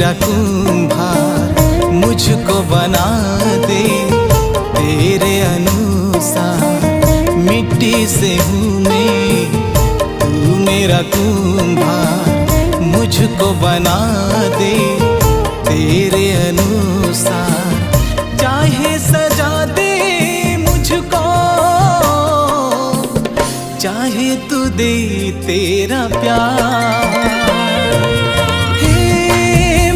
मेरा कुम्हार मुझको बना दे तेरे अनुसार। मिट्टी से हूँ मैं, तू मेरा कुम्हार मुझको बना दे तेरे अनुसार। चाहे सजा दे मुझको, चाहे तू दे तेरा प्यार।